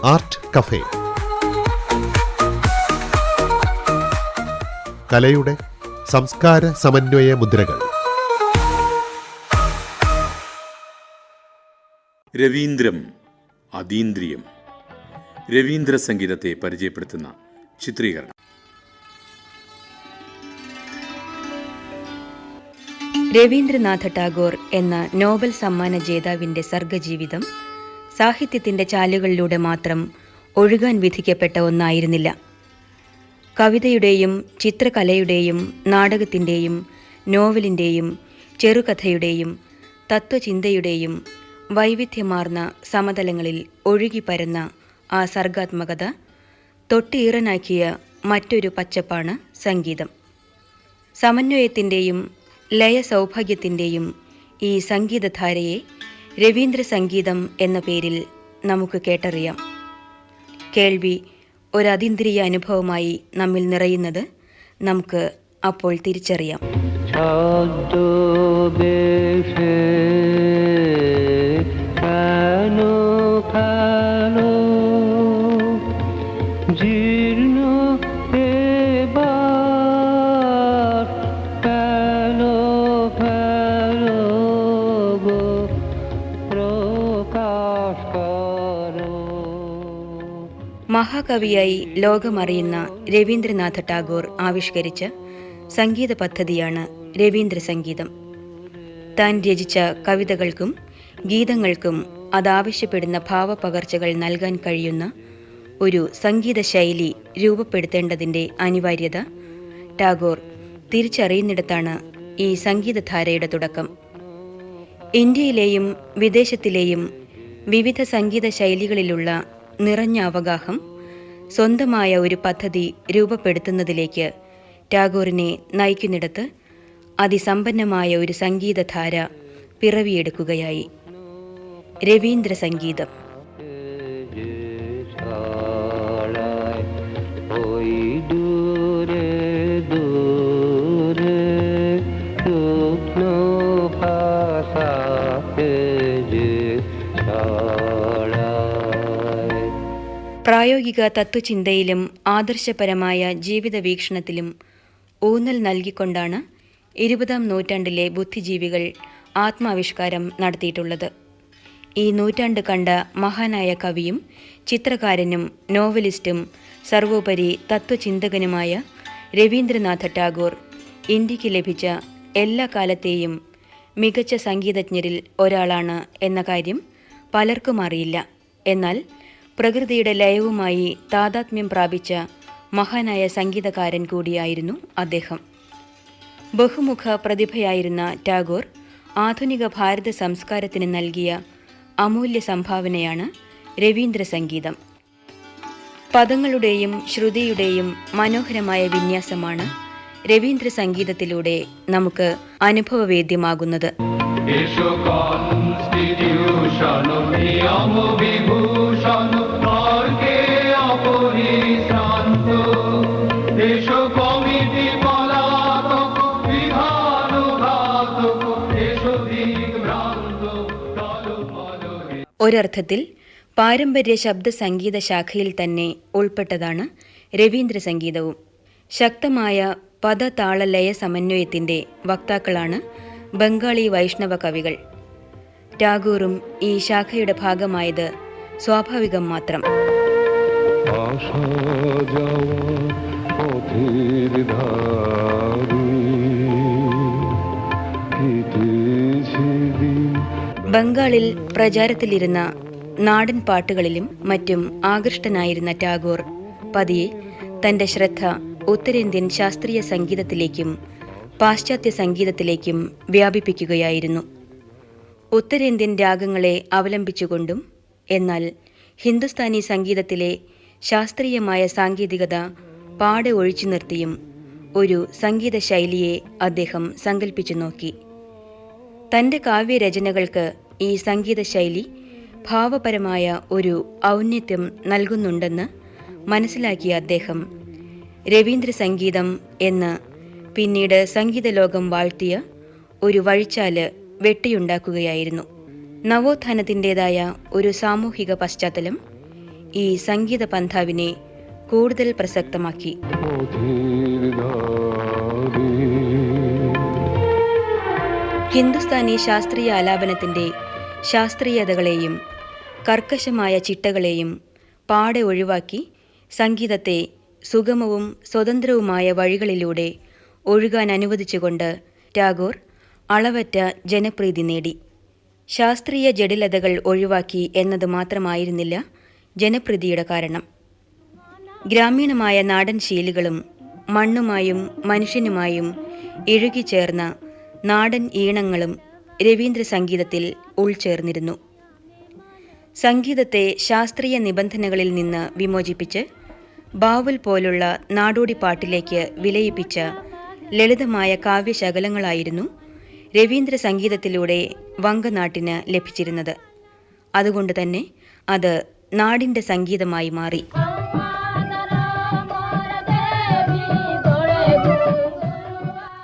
Art cafe. കലയുടെ സംസ്കാര സമന്വയ മുദ്രകൾ. രവീന്ദ്രം അതീന്ദ്രിയം. രവീന്ദ്ര സംഗീതത്തെ പരിചയപ്പെടുത്തുന്ന ചിത്രീകരണം. രവീന്ദ്രനാഥ ടാഗോർ എന്ന നോബൽ സമ്മാന ജേതാവിന്റെ സർഗജീവിതം സാഹിത്യത്തിന്റെ ചാലുകളിലൂടെ മാത്രം ഒഴുകാൻ വിധിക്കപ്പെട്ട ഒന്നായിരുന്നില്ല. കവിതയുടെയും ചിത്രകലയുടെയും നാടകത്തിൻ്റെയും നോവലിൻ്റെയും ചെറുകഥയുടെയും തത്വചിന്തയുടെയും വൈവിധ്യമാർന്ന സമതലങ്ങളിൽ ഒഴുകിപ്പരന്ന ആ സർഗാത്മകത തൊട്ടിയിറനാക്കിയ മറ്റൊരു പച്ചപ്പാണ് സംഗീതം. സമന്വയത്തിൻ്റെയും ലയസൗഭാഗ്യത്തിൻ്റെയും ഈ സംഗീതധാരയെ രവീന്ദ്ര സംഗീതം എന്ന പേരിൽ നമുക്ക് കേട്ടറിയാം. കേൾവി ഒരതീന്ദ്രിയ അനുഭവമായി നമ്മിൽ നിറയുന്നത് നമുക്ക് അപ്പോൾ തിരിച്ചറിയാം. മഹാകവിയായി ലോകമറിയുന്ന രവീന്ദ്രനാഥ ടാഗോർ ആവിഷ്കരിച്ച സംഗീത പദ്ധതിയാണ് രവീന്ദ്ര സംഗീതം. താൻ രചിച്ച കവിതകൾക്കും ഗീതങ്ങൾക്കും അതാവശ്യപ്പെടുന്ന ഭാവപകർച്ചകൾ നൽകാൻ കഴിയുന്ന ഒരു സംഗീത ശൈലി രൂപപ്പെടുത്തേണ്ടതിൻ്റെ അനിവാര്യത ടാഗോർ തിരിച്ചറിയുന്നിടത്താണ് ഈ സംഗീതധാരയുടെ തുടക്കം. ഇന്ത്യയിലെയും വിദേശത്തിലെയും വിവിധ സംഗീത ശൈലികളിലുള്ള നിറഞ്ഞ അവഗാഹം സ്വന്തമായ ഒരു പദ്ധതി രൂപപ്പെടുത്തുന്നതിലേക്ക് ടാഗോറിനെ നയിക്കുന്നിടത്ത് അതിസമ്പന്നമായ ഒരു സംഗീതധാര പിറവിയെടുക്കുകയായി. രവീന്ദ്ര സംഗീതം. പ്രായോഗിക തത്വചിന്തയിലും ആദർശപരമായ ജീവിത വീക്ഷണത്തിലും ഊന്നൽ നൽകിക്കൊണ്ടാണ് 20-ാം നൂറ്റാണ്ടിലെ ബുദ്ധിജീവികൾ ആത്മാവിഷ്കാരം നടത്തിയിട്ടുള്ളത്. ഈ നൂറ്റാണ്ട് കണ്ട മഹാനായ കവിയും ചിത്രകാരനും നോവലിസ്റ്റും സർവോപരി തത്വചിന്തകനുമായ രവീന്ദ്രനാഥ ടാഗോർ ഇന്ത്യക്ക് ലഭിച്ച എല്ലാ കാലത്തെയും മികച്ച സംഗീതജ്ഞരിൽ ഒരാളാണ് എന്ന കാര്യം പലർക്കും അറിയില്ല. എന്നാൽ പ്രകൃതിയുടെ ലയവുമായി താദാത്മ്യം പ്രാപിച്ച മഹാനായ സംഗീതകാരൻ കൂടിയായിരുന്നു അദ്ദേഹം. ബഹുമുഖ പ്രതിഭയായിരുന്ന ടാഗോർ ആധുനിക ഭാരത സംസ്കാരത്തിന് നൽകിയ അമൂല്യ സംഭാവനയാണ് രവീന്ദ്ര സംഗീതം. പദങ്ങളുടെയും ശ്രുതിയുടെയും മനോഹരമായ വിന്യാസമാണ് രവീന്ദ്ര സംഗീതത്തിലൂടെ നമുക്ക് അനുഭവവേദ്യമാകുന്നത്. ഒരർത്ഥത്തിൽ പാരമ്പര്യ ശബ്ദ സംഗീത ശാഖയിൽ തന്നെ ഉൾപ്പെട്ടതാണ് രവീന്ദ്ര സംഗീതവും. ശക്തമായ പദതാളലയ സമന്വയത്തിന്റെ വക്താക്കളാണ് ബംഗാളി വൈഷ്ണവ കവികൾ. ടാഗോറും ഈ ശാഖയുടെ ഭാഗമായത് സ്വാഭാവികം മാത്രം. ബംഗാളിൽ പ്രചാരത്തിലിരുന്ന നാടൻ പാട്ടുകളിലും മറ്റും ആകൃഷ്ടനായിരുന്ന ടാഗോർ പതിയെ തന്റെ ശ്രദ്ധ ഉത്തരേന്ത്യൻ ശാസ്ത്രീയ സംഗീതത്തിലേക്കും പാശ്ചാത്യ സംഗീതത്തിലേക്കും വ്യാപിപ്പിക്കുകയായിരുന്നു. ഉത്തരേന്ത്യൻ രാഗങ്ങളെ അവലംബിച്ചുകൊണ്ടും എന്നാൽ ഹിന്ദുസ്ഥാനി സംഗീതത്തിലെ ശാസ്ത്രീയമായ സാങ്കേതികത പാടെ ഒഴിച്ചു നിർത്തിയും ഒരു സംഗീത ശൈലിയെ അദ്ദേഹം സങ്കല്പിച്ചു നോക്കി. തൻ്റെ കാവ്യരചനകൾക്ക് ഈ സംഗീത ശൈലി ഭാവപരമായ ഒരു ഔന്നത്യം നൽകുന്നുണ്ടെന്ന് മനസ്സിലാക്കിയ അദ്ദേഹം രവീന്ദ്ര സംഗീതം എന്ന് പിന്നീട് സംഗീത ലോകം വാഴ്ത്തിയ ഒരു വഴിച്ചാല് വെട്ടിയുണ്ടാക്കുകയായിരുന്നു. നവോത്ഥാനത്തിൻ്റെതായ ഒരു സാമൂഹിക പശ്ചാത്തലം ഈ സംഗീത പന്ഥാവിനെ കൂടുതൽ പ്രസക്തമാക്കി. ഹിന്ദുസ്ഥാനി ശാസ്ത്രീയ ആലാപനത്തിൻ്റെ ശാസ്ത്രീയതകളെയും കർക്കശമായ ചിട്ടകളെയും പാടെ ഒഴിവാക്കി സംഗീതത്തെ സുഗമവും സ്വതന്ത്രവുമായ വഴികളിലൂടെ ഒഴുകാൻ അനുവദിച്ചുകൊണ്ട് ടാഗോർ അളവറ്റ ജനപ്രീതി നേടി. ശാസ്ത്രീയ ജടിലതകൾ ഒഴിവാക്കി എന്നത് മാത്രമായിരുന്നില്ല ജനപ്രീതിയുടെ കാരണം. ഗ്രാമീണമായ നാടൻ ശീലുകളും മണ്ണുമായും മനുഷ്യനുമായും ഇഴുകിച്ചേർന്ന നാടൻ ഈണങ്ങളും രവീന്ദ്ര സംഗീതത്തിൽ ഉൾച്ചേർന്നിരുന്നു. സംഗീതത്തെ ശാസ്ത്രീയ നിബന്ധനകളിൽ നിന്ന് വിമോചിപ്പിച്ച് ബാവുൽ പോലുള്ള നാടോടിപ്പാട്ടിലേക്ക് വിലയിപ്പിച്ച ലളിതമായ കാവ്യശകലങ്ങളായിരുന്നു രവീന്ദ്ര സംഗീതത്തിലൂടെ വങ്കനാട്ടിന് ലഭിച്ചിരുന്നത്. അതുകൊണ്ട് തന്നെ അത് നാടിൻ്റെ സംഗീതമായി മാറി.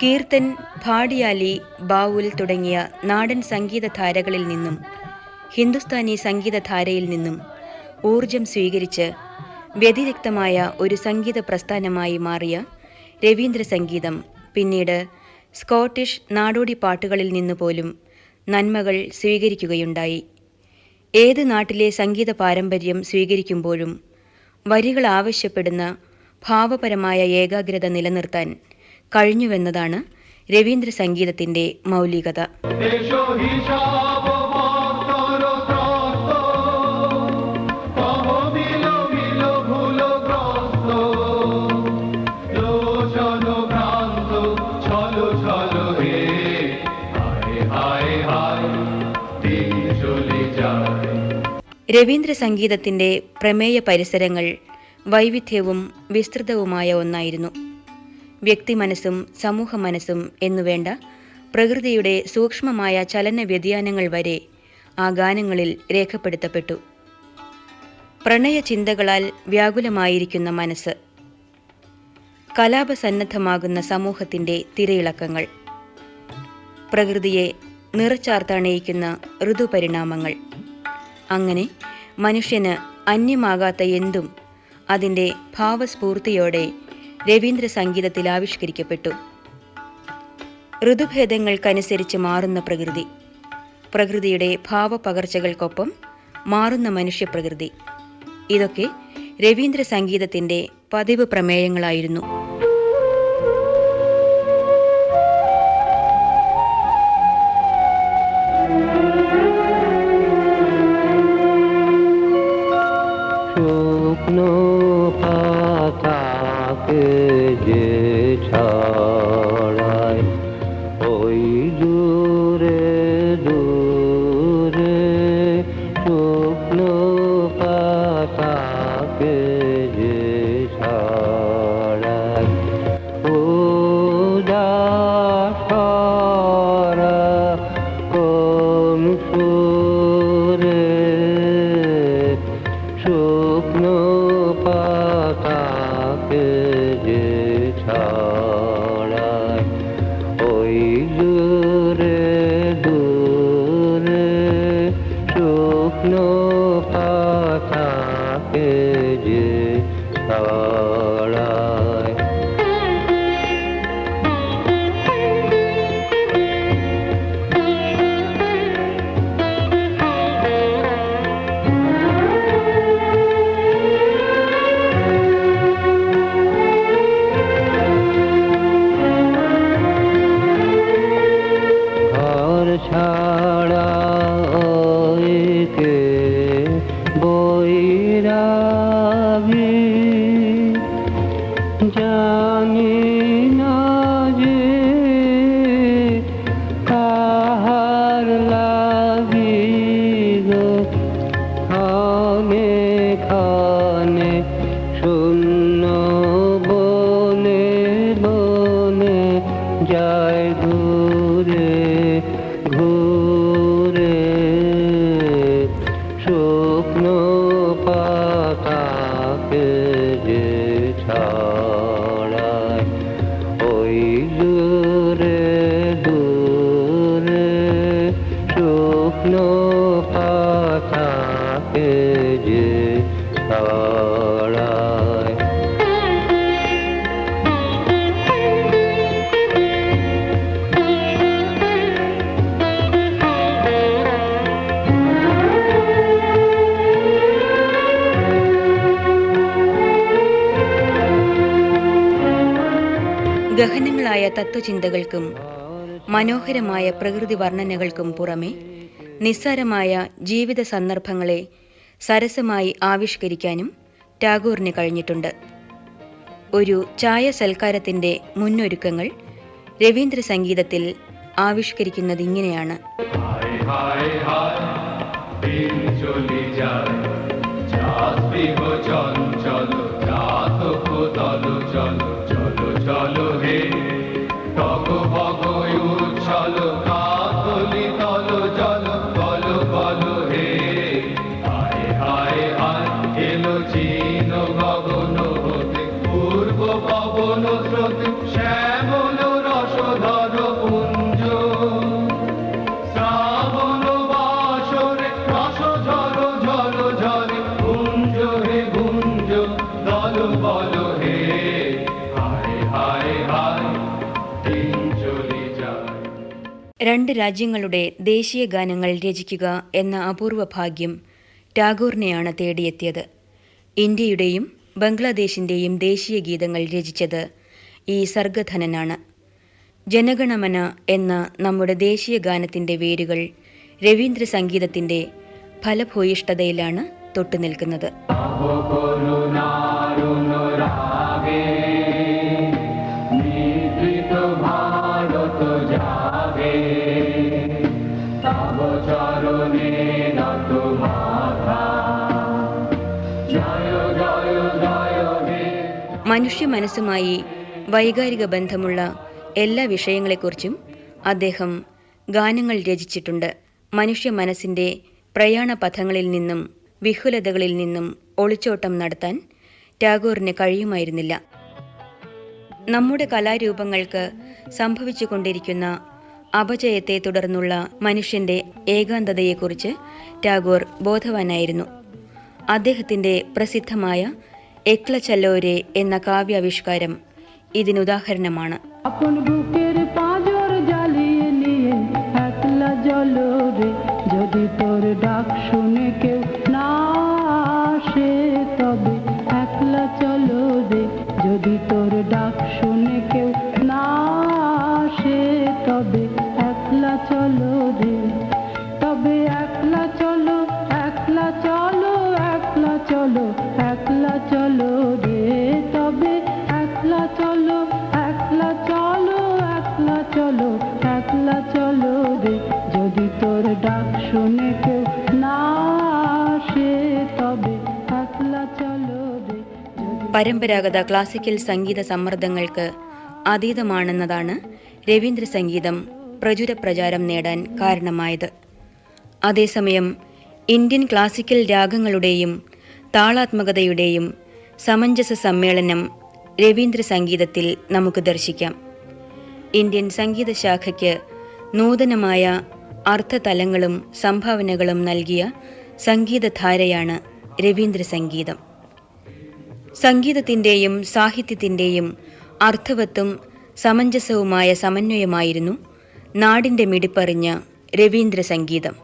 കീർത്തൻ, ഭാടിയാലി, ബാവുൽ തുടങ്ങിയ നാടൻ സംഗീതധാരകളിൽ നിന്നും ഹിന്ദുസ്ഥാനി സംഗീതധാരയിൽ നിന്നും ഊർജം സ്വീകരിച്ച് വ്യതിരിക്തമായ ഒരു സംഗീത പ്രസ്ഥാനമായി മാറിയ രവീന്ദ്ര സംഗീതം പിന്നീട് സ്കോട്ടിഷ് നാടോടി പാട്ടുകളിൽ നിന്നുപോലും നന്മകൾ സ്വീകരിക്കുകയുണ്ടായി. ഏത് നാട്ടിലെ സംഗീത പാരമ്പര്യം സ്വീകരിക്കുമ്പോഴും വരികൾ ആവശ്യപ്പെടുന്ന ഭാവപരമായ ഏകാഗ്രത നിലനിർത്താൻ കഴിഞ്ഞുവെന്നതാണ് രവീന്ദ്ര സംഗീതത്തിൻ്റെ മൗലികത. രവീന്ദ്ര സംഗീതത്തിൻ്റെ പ്രമേയ പരിസരങ്ങൾ വൈവിധ്യവും വിസ്തൃതവുമായ ഒന്നായിരുന്നു. വ്യക്തി മനസ്സും സമൂഹ മനസ്സും എന്നുവേണ്ട പ്രകൃതിയുടെ സൂക്ഷ്മമായ ചലന വ്യതിയാനങ്ങൾ വരെ ആ ഗാനങ്ങളിൽ രേഖപ്പെടുത്തപ്പെട്ടു. പ്രണയചിന്തകളാൽ വ്യാകുലമായിരിക്കുന്ന മനസ്സ്, കലാപസന്നദ്ധമാകുന്ന സമൂഹത്തിൻ്റെ തിരയിളക്കങ്ങൾ, പ്രകൃതിയെ നിറച്ചാർത്തണയിക്കുന്ന ഋതുപരിണാമങ്ങൾ, അങ്ങനെ മനുഷ്യന് അന്യമാകാത്ത എന്തും അതിൻ്റെ ഭാവസ്ഫൂർത്തിയോടെ രവീന്ദ്ര സംഗീതത്തിൽ ആവിഷ്കരിക്കപ്പെട്ടു. ഋതുഭേദങ്ങൾക്കനുസരിച്ച് മാറുന്ന പ്രകൃതി, പ്രകൃതിയുടെ ഭാവപകർച്ചകൾക്കൊപ്പം മാറുന്ന മനുഷ്യപ്രകൃതി, ഇതൊക്കെ രവീന്ദ്ര സംഗീതത്തിൻ്റെ പതിവ് പ്രമേയങ്ങളായിരുന്നു. തത്വചിന്തകൾക്കും മനോഹരമായ പ്രകൃതി വർണ്ണനകൾക്കും പുറമെ നിസ്സാരമായ ജീവിത സന്ദർഭങ്ങളെ സരസമായി ആവിഷ്കരിക്കാനും ടാഗോറിന് കഴിഞ്ഞിട്ടുണ്ട്. ഒരു ചായ സൽക്കാരത്തിൻ്റെ മുന്നൊരുക്കങ്ങൾ രവീന്ദ്ര സംഗീതത്തിൽ ആവിഷ്കരിക്കുന്നത് ഇങ്ങനെയാണ്. രണ്ട് രാജ്യങ്ങളുടെ ദേശീയ ഗാനങ്ങൾ രചിക്കുക എന്ന അപൂർവ ഭാഗ്യം ടാഗോറിനെയാണ് തേടിയെത്തിയത്. ഇന്ത്യയുടെയും ബംഗ്ലാദേശിൻ്റെയും ദേശീയ ഗീതങ്ങൾ രചിച്ചത് ഈ സർഗധനനാണ്. ജനഗണമന എന്ന നമ്മുടെ ദേശീയ ഗാനത്തിൻ്റെ വേരുകൾ രവീന്ദ്ര സംഗീതത്തിൻ്റെ ഫലഭൂയിഷ്ഠതയിലാണ് തൊട്ടുനിൽക്കുന്നത്. മനുഷ്യ മനസ്സുമായി വൈകാരിക ബന്ധമുള്ള എല്ലാ വിഷയങ്ങളെക്കുറിച്ചും അദ്ദേഹം ഗാനങ്ങൾ രചിച്ചിട്ടുണ്ട്. മനുഷ്യ മനസ്സിൻ്റെ പ്രയാണപഥങ്ങളിൽ നിന്നും വിഹുലതകളിൽ നിന്നും ഒളിച്ചോട്ടം നടത്താൻ ടാഗോറിന് കഴിയുമായിരുന്നില്ല. നമ്മുടെ കലാരൂപങ്ങൾക്ക് സംഭവിച്ചുകൊണ്ടിരിക്കുന്ന അപജയത്തെ തുടർന്നുള്ള മനുഷ്യൻ്റെ ഏകാന്തതയെക്കുറിച്ച് ടാഗോർ ബോധവാനായിരുന്നു. അദ്ദേഹത്തിൻ്റെ പ്രസിദ്ധമായ എക്ല ചലോരെ എന്ന കാവ്യാവിഷ്കാരം ഇതിനുദാഹരണമാണ്. যদি তোর ডাক শুনে কেউ না আসে তবে একলা চলো রে, যদি তোর ডাক শুনে কেউ না আসে তবে একলা চলো রে, তবে একলা চলো একলা চলো একলা চলো একলা চলো রে, তবে একলা চলো একলা চলো একলা চলো একলা চলো রে, যদি তোর ডাক শুনে কেউ না আসে തബെ একলা চলো রে. പരമ്പരാഗത ക്ലാസിക്കൽ സംഗീത സമ്മർദ്ദങ്ങൾക്ക് അതീതമാണെന്നതാണ് രവീന്ദ്ര സംഗീതം പ്രചുര പ്രചാരം നേടാൻ കാരണമായത്. അതേസമയം ഇന്ത്യൻ ക്ലാസിക്കൽ രാഗങ്ങളുടെയും താളാത്മകതയുടെയും സമഞ്ജസ സമ്മേളനം രവീന്ദ്ര സംഗീതത്തിൽ നമുക്ക് ദർശിക്കാം. ഇന്ത്യൻ സംഗീത ശാഖയ്ക്ക് നൂതനമായ അർത്ഥതലങ്ങളും സംഭാവനകളും നൽകിയ സംഗീതധാരയാണ് രവീന്ദ്ര സംഗീതം. സംഗീതത്തിൻ്റെയും സാഹിത്യത്തിൻ്റെയും അർത്ഥവത്തും സമഞ്ജസവുമായ സമന്വയമായിരുന്നു നാടിൻ്റെ മിടിപ്പറിഞ്ഞ രവീന്ദ്ര സംഗീതം.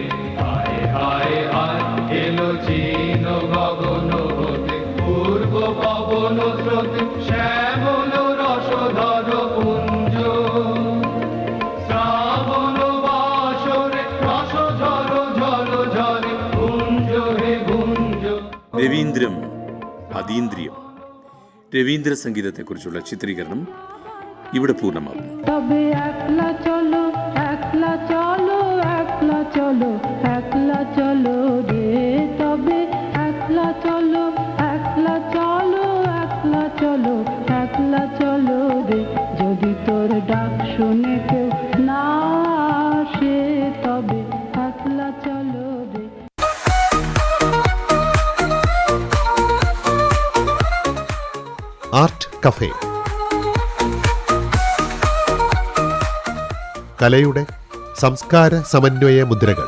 രവീന്ദ്രം അതീന്ദ്രിയം. രവീന്ദ്ര സംഗീതത്തെക്കുറിച്ചുള്ള ചിത്രീകരണം ഇവിടെ പൂർണ്ണമാകുന്നു. তবে একলা চলো একলা চলো একলা চলো একলা চলো রে, তবে একলা চলো একলা চলো একলা চলো একলা চলো রে, যদি তোর ডাক শুনে কেউ না আসে তবে একলা চলো রে. Art cafe. കലയുടെ സംസ്കാര സമന്വയ മുദ്രകൾ.